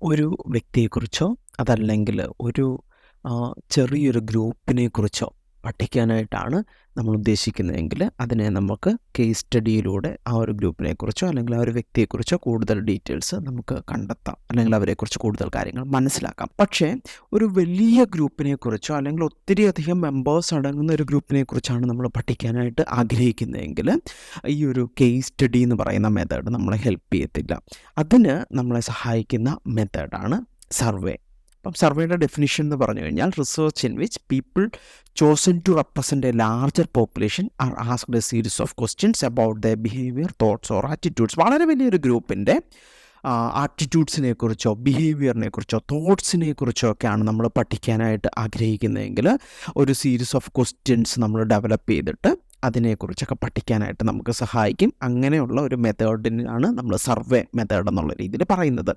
ഒരു വ്യക്തിയെക്കുറിച്ചോ അതല്ലെങ്കിൽ ഒരു ചെറിയൊരു ഗ്രൂപ്പിനെക്കുറിച്ചോ പഠിക്കാനായിട്ടാണ് നമ്മൾ ഉദ്ദേശിക്കുന്നതെങ്കിൽ അതിനെ നമുക്ക് കേസ് സ്റ്റഡിയിലൂടെ ആ ഒരു ഗ്രൂപ്പിനെക്കുറിച്ചോ അല്ലെങ്കിൽ ആ ഒരു വ്യക്തിയെക്കുറിച്ചോ കൂടുതൽ ഡീറ്റെയിൽസ് നമുക്ക് കണ്ടെത്താം, അല്ലെങ്കിൽ അവരെക്കുറിച്ച് കൂടുതൽ കാര്യങ്ങൾ മനസ്സിലാക്കാം. പക്ഷേ ഒരു വലിയ ഗ്രൂപ്പിനെക്കുറിച്ചോ അല്ലെങ്കിൽ ഒത്തിരിയധികം മെമ്പേഴ്സ് അടങ്ങുന്ന ഒരു ഗ്രൂപ്പിനെക്കുറിച്ചാണ് നമ്മൾ പഠിക്കാനായിട്ട് ആഗ്രഹിക്കുന്നതെങ്കിൽ ഈ ഒരു കേസ് സ്റ്റഡി എന്ന് പറയുന്ന മെത്തേഡ് നമ്മളെ ഹെൽപ്പ് ചെയ്യത്തില്ല. അതിന് നമ്മളെ സഹായിക്കുന്ന മെത്തേഡാണ് സർവേ. അപ്പം സർവേയുടെ ഡെഫിനിഷൻ എന്ന് പറഞ്ഞു കഴിഞ്ഞാൽ research in which people chosen to represent a larger population are asked a series of questions about the behaviour, thoughts or attitudes. വളരെ വലിയൊരു ഗ്രൂപ്പിൻ്റെ ആറ്റിറ്റ്യൂഡ്സിനെ കുറിച്ചോ ബിഹേവിയറിനെ കുറിച്ചോ തോട്ട്സിനെ കുറിച്ചോ ഒക്കെയാണ് നമ്മൾ പഠിക്കാനായിട്ട് ആഗ്രഹിക്കുന്നതെങ്കിൽ ഒരു സീരീസ് ഓഫ് ക്വസ്റ്റ്യൻസ് നമ്മൾ ഡെവലപ്പ് ചെയ്തിട്ട് അതിനെക്കുറിച്ചൊക്കെ പഠിക്കാനായിട്ട് നമുക്ക് സഹായിക്കും. അങ്ങനെയുള്ള ഒരു മെത്തേഡിനാണ് നമ്മൾ സർവേ മെത്തേഡ് എന്നുള്ള രീതിയിൽ പറയുന്നത്.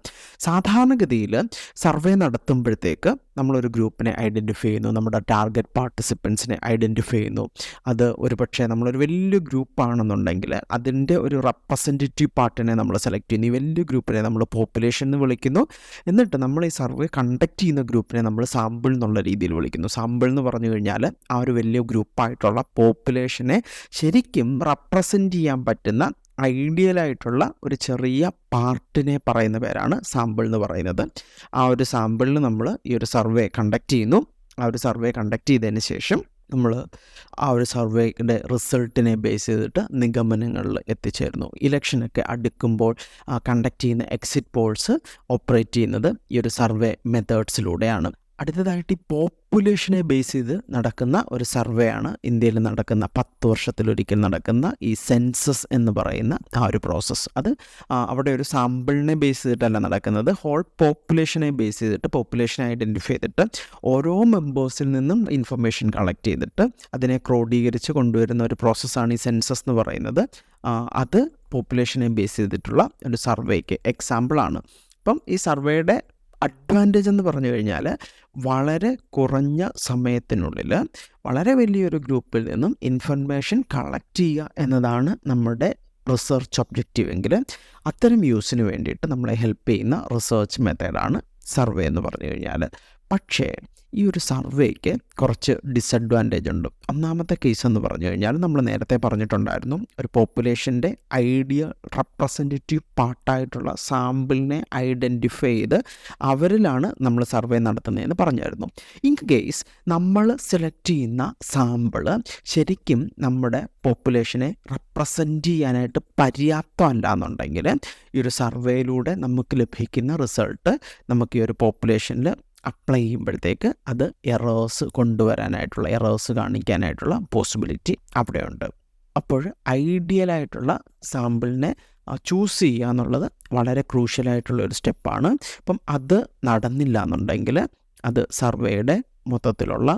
സാധാരണഗതിയിൽ സർവേ നടത്തുമ്പോഴത്തേക്ക് നമ്മളൊരു ഗ്രൂപ്പിനെ ഐഡൻറ്റിഫൈ ചെയ്യുന്നു, നമ്മുടെ ടാർഗറ്റ് പാർട്ടിസിപ്പൻസിനെ ഐഡൻറ്റിഫൈ ചെയ്യുന്നു. അത് ഒരു പക്ഷേ നമ്മളൊരു വലിയ ഗ്രൂപ്പാണെന്നുണ്ടെങ്കിൽ അതിൻ്റെ ഒരു റെപ്രസെൻറ്റേറ്റീവ് പാർട്ടിനെ നമ്മൾ സെലക്ട് ചെയ്യുന്നു. ഈ വലിയ ഗ്രൂപ്പിനെ നമ്മൾ പോപ്പുലേഷൻ എന്ന് വിളിക്കുന്നു. എന്നിട്ട് നമ്മൾ ഈ സർവേ കണ്ടക്ട് ചെയ്യുന്ന ഗ്രൂപ്പിനെ നമ്മൾ സാമ്പിൾ എന്നുള്ള രീതിയിൽ വിളിക്കുന്നു. സാമ്പിൾ എന്ന് പറഞ്ഞു കഴിഞ്ഞാൽ ആ ഒരു വലിയ ഗ്രൂപ്പായിട്ടുള്ള പോപ്പുലേഷനെ ശരിക്കും റെപ്രസെൻറ്റ് ചെയ്യാൻ പറ്റുന്ന ഐഡിയലായിട്ടുള്ള ഒരു ചെറിയ പാർട്ടിനെ പറയുന്ന പേരാണ് സാമ്പിൾ എന്ന് പറയുന്നത്. ആ ഒരു സാമ്പിളിൽ നമ്മൾ ഈ ഒരു സർവേ കണ്ടക്ട് ചെയ്യുന്നു. ആ ഒരു സർവേ കണ്ടക്ട് ചെയ്തതിന് ശേഷം നമ്മൾ ആ ഒരു സർവേയുടെ റിസൾട്ടിനെ ബേസ് ചെയ്തിട്ട് നിഗമനങ്ങളിൽ എത്തിച്ചേരുന്നു. ഇലക്ഷനൊക്കെ അടുക്കുമ്പോൾ കണ്ടക്ട് ചെയ്യുന്ന എക്സിറ്റ് പോൾസ് ഓപ്പറേറ്റ് ചെയ്യുന്നത് ഈ ഒരു സർവേ മെത്തേഡ്സിലൂടെയാണ്. അടുത്തതായിട്ട് ഈ പോപ്പുലേഷനെ ബേസ് ചെയ്ത് നടക്കുന്ന ഒരു സർവേ ആണ് ഇന്ത്യയിൽ നടക്കുന്ന 10 വർഷത്തിലൊരിക്കൽ നടക്കുന്ന ഈ സെൻസസ് എന്ന് പറയുന്ന ആ ഒരു പ്രോസസ്സ്. അത് അവിടെ ഒരു സാമ്പിളിനെ ബേസ് ചെയ്തിട്ടല്ല നടക്കുന്നത്, ഹോൾ പോപ്പുലേഷനെ ബേസ് ചെയ്തിട്ട് പോപ്പുലേഷനെ ഐഡൻറ്റിഫൈ ചെയ്തിട്ട് ഓരോ മെമ്പേഴ്സിൽ നിന്നും ഇൻഫർമേഷൻ കളക്ട് ചെയ്തിട്ട് അതിനെ ക്രോഡീകരിച്ച് കൊണ്ടുവരുന്ന ഒരു പ്രോസസ്സാണ് ഈ സെൻസസ് എന്ന് പറയുന്നത്. അത് പോപ്പുലേഷനെ ബേസ് ചെയ്തിട്ടുള്ള ഒരു സർവേക്ക് എക്സാമ്പിളാണ്. അപ്പം ഈ സർവേയുടെ അഡ്വാൻറ്റേജ് എന്ന് പറഞ്ഞു കഴിഞ്ഞാൽ വളരെ കുറഞ്ഞ സമയത്തിനുള്ളിൽ വളരെ വലിയൊരു ഗ്രൂപ്പിൽ നിന്നും ഇൻഫർമേഷൻ കളക്ട് ചെയ്യുക എന്നതാണ് നമ്മുടെ റിസർച്ച് ഒബ്ജക്റ്റീവ് എങ്കിൽ അത്തരം യൂസിന് വേണ്ടിയിട്ട് നമ്മളെ ഹെൽപ്പ് ചെയ്യുന്ന റിസർച്ച് മെത്തേഡാണ് സർവേ എന്ന് പറഞ്ഞു കഴിഞ്ഞാൽ. പക്ഷേ ഈ ഒരു സർവേക്ക് കുറച്ച് ഡിസഡ്വാൻറ്റേജ് ഉണ്ട്. ഒന്നാമത്തെ കേസ് എന്ന് പറഞ്ഞു കഴിഞ്ഞാൽ നമ്മൾ നേരത്തെ പറഞ്ഞിട്ടുണ്ടായിരുന്നു, ഒരു പോപ്പുലേഷൻ്റെ ഐഡിയ റെപ്രസെൻറ്റേറ്റീവ് പാർട്ടായിട്ടുള്ള സാമ്പിളിനെ ഐഡൻറ്റിഫൈ ചെയ്ത് അവരിലാണ് നമ്മൾ സർവേ നടത്തുന്നതെന്ന് പറഞ്ഞായിരുന്നു. ഇൻ കേസ് നമ്മൾ സെലക്ട് ചെയ്യുന്ന സാമ്പിള് ശരിക്കും നമ്മുടെ പോപ്പുലേഷനെ റെപ്രസെൻറ്റ് ചെയ്യാനായിട്ട് പര്യാപ്തമല്ല എന്നുണ്ടെങ്കിൽ ഈ ഒരു സർവേയിലൂടെ നമുക്ക് ലഭിക്കുന്ന റിസൾട്ട് നമുക്ക് ഈ ഒരു പോപ്പുലേഷനിൽ അപ്ലൈ ചെയ്യുമ്പോഴത്തേക്ക് അത് എറേഴ്സ് കാണിക്കാനായിട്ടുള്ള പോസിബിലിറ്റി അവിടെയുണ്ട്. അപ്പോൾ ഐഡിയലായിട്ടുള്ള സാമ്പിളിനെ ചൂസ് ചെയ്യുക എന്നുള്ളത് വളരെ ക്രൂഷ്യലായിട്ടുള്ള ഒരു സ്റ്റെപ്പാണ്. അപ്പം അത് നടന്നില്ല എന്നുണ്ടെങ്കിൽ അത് സർവേയുടെ മൊത്തത്തിലുള്ള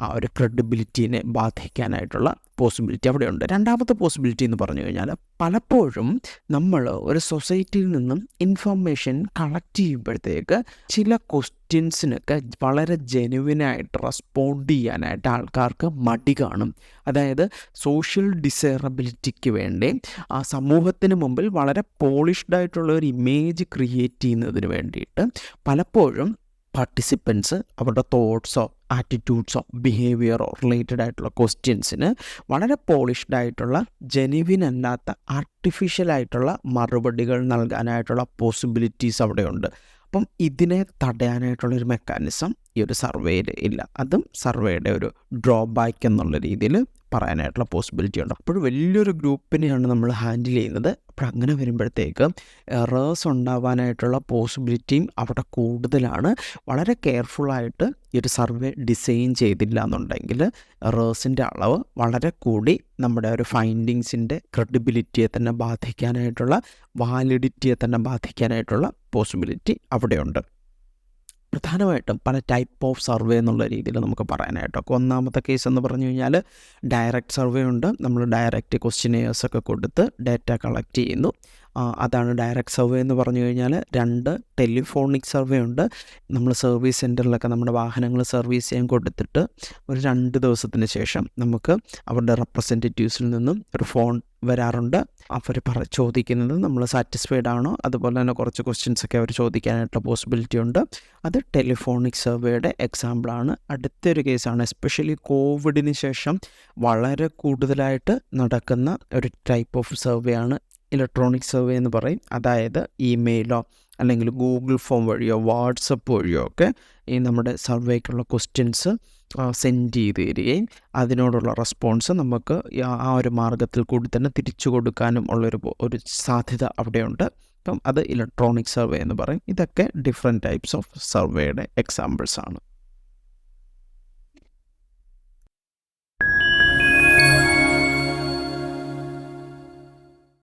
ആ ഒരു ക്രെഡിബിലിറ്റീനെ ബാധിക്കാനായിട്ടുള്ള പോസിബിലിറ്റി അവിടെയുണ്ട്. രണ്ടാമത്തെ പോസിബിലിറ്റി എന്ന് പറഞ്ഞു കഴിഞ്ഞാൽ പലപ്പോഴും നമ്മൾ ഒരു സൊസൈറ്റിയിൽ നിന്നും ഇൻഫർമേഷൻ കളക്ട് ചെയ്യുമ്പോഴത്തേക്ക് ചില ക്വസ്റ്റ്യൻസിനൊക്കെ വളരെ ജെനുവിനായിട്ട് റെസ്പോണ്ട് ചെയ്യാനായിട്ട് ആൾക്കാർക്ക് മടി കാണും. അതായത് സോഷ്യൽ ഡിസൈറബിലിറ്റിക്ക് വേണ്ടി ആ സമൂഹത്തിന് മുമ്പിൽ വളരെ പോളിഷ്ഡ് ആയിട്ടുള്ള ഒരു ഇമേജ് ക്രിയേറ്റ് ചെയ്യുന്നതിന് വേണ്ടിയിട്ട് പലപ്പോഴും പാർട്ടിസിപ്പൻസ് അവരുടെ തോട്ട്സോ ആറ്റിറ്റ്യൂഡ്സോ ബിഹേവിയറോ റിലേറ്റഡ് ആയിട്ടുള്ള ക്വസ്റ്റ്യൻസിന് വളരെ പോളിഷ്ഡ് ആയിട്ടുള്ള ജെനുവിൻ അല്ലാത്ത ആർട്ടിഫിഷ്യൽ ആയിട്ടുള്ള മറുപടികൾ നൽകാനായിട്ടുള്ള പോസിബിലിറ്റീസ് അവിടെയുണ്ട്. അപ്പം ഇതിനെ തടയാനായിട്ടുള്ളൊരു മെക്കാനിസം ഈ ഒരു സർവേയിൽ ഇല്ല. അതും സർവേയുടെ ഒരു ഡ്രോബാക്ക് എന്നുള്ള രീതിയിൽ പറയാനായിട്ടുള്ള പോസിബിലിറ്റി ഉണ്ട്. അപ്പോൾ വലിയൊരു ഗ്രൂപ്പിനെയാണ് നമ്മൾ ഹാൻഡിൽ ചെയ്യുന്നത്. അപ്പോൾ അങ്ങനെ വരുമ്പോഴത്തേക്ക് എറേഴ്സ് ഉണ്ടാവാനായിട്ടുള്ള പോസിബിലിറ്റിയും അവിടെ കൂടുതലാണ്. വളരെ കെയർഫുള്ളായിട്ട് ഈ ഒരു സർവേ ഡിസൈൻ ചെയ്തില്ല എന്നുണ്ടെങ്കിൽ എറേഴ്സിൻ്റെ അളവ് വളരെ കൂടി നമ്മുടെ ഒരു ഫൈൻഡിങ്സിൻ്റെ ക്രെഡിബിലിറ്റിയെ തന്നെ ബാധിക്കാനായിട്ടുള്ള വാലിഡിറ്റിയെ തന്നെ ബാധിക്കാനായിട്ടുള്ള പോസിബിലിറ്റി അവിടെയുണ്ട്. പ്രധാനമായിട്ടും പല ടൈപ്പ് ഓഫ് സർവേ എന്നുള്ള രീതിയിൽ നമുക്ക് പറയാനായിട്ടൊക്കെ. ഒന്നാമത്തെ കേസ് എന്ന് പറഞ്ഞു കഴിഞ്ഞാൽ ഡയറക്റ്റ് സർവേ ഉണ്ട്. നമ്മൾ ഡയറക്റ്റ് ക്വസ്റ്റ്യനെയേഴ്സൊക്കെ കൊടുത്ത് ഡാറ്റ കളക്ട് ചെയ്യുന്നു. അതാണ് ഡയറക്റ്റ് സർവേ എന്ന് പറഞ്ഞു കഴിഞ്ഞാൽ. 2 ടെലിഫോണിക് സർവേ ഉണ്ട്. നമ്മൾ സർവീസ് സെൻറ്ററിലൊക്കെ നമ്മുടെ വാഹനങ്ങൾ സർവീസ് ചെയ്യാൻ കൊടുത്തിട്ട് ഒരു 2 ദിവസത്തിന് ശേഷം നമുക്ക് അവരുടെ റെപ്രസെൻറ്റേറ്റീവ്സിൽ നിന്നും ഒരു ഫോൺ വരാറുണ്ട്. അവർ ചോദിക്കുന്നത് നമ്മൾ സാറ്റിസ്ഫൈഡ് ആണോ, അതുപോലെ തന്നെ കുറച്ച് ക്വസ്റ്റ്യൻസൊക്കെ അവർ ചോദിക്കാനായിട്ടുള്ള പോസിബിലിറ്റി ഉണ്ട്. അത് ടെലിഫോണിക് സർവേയുടെ എക്സാമ്പിളാണ്. അടുത്തൊരു കേസാണ് എസ്പെഷ്യലി കോവിഡിന് ശേഷം വളരെ കൂടുതലായിട്ട് നടക്കുന്ന ഒരു ടൈപ്പ് ഓഫ് സർവേ ആണ് ഇലക്ട്രോണിക് സർവേ എന്ന് പറയും. അതായത് ഇമെയിലോ അല്ലെങ്കിൽ ഗൂഗിൾ ഫോം വഴിയോ വാട്സപ്പ് വഴിയോ ഒക്കെ ഈ നമ്മുടെ സർവേക്കുള്ള ക്വസ്റ്റ്യൻസ് സെൻഡ് ചെയ്ത് തരികയും അതിനോടുള്ള റെസ്പോൺസ് നമുക്ക് ആ ഒരു മാർഗ്ഗത്തിൽ കൂടി തന്നെ തിരിച്ചു കൊടുക്കാനും ഒരു സാധ്യത അവിടെയുണ്ട്. അപ്പം അത് ഇലക്ട്രോണിക് സർവേ എന്ന് പറയും. ഇതൊക്കെ ഡിഫറെൻറ്റ് ടൈപ്സ് ഓഫ് സർവേയുടെ എക്സാമ്പിൾസ് ആണ്.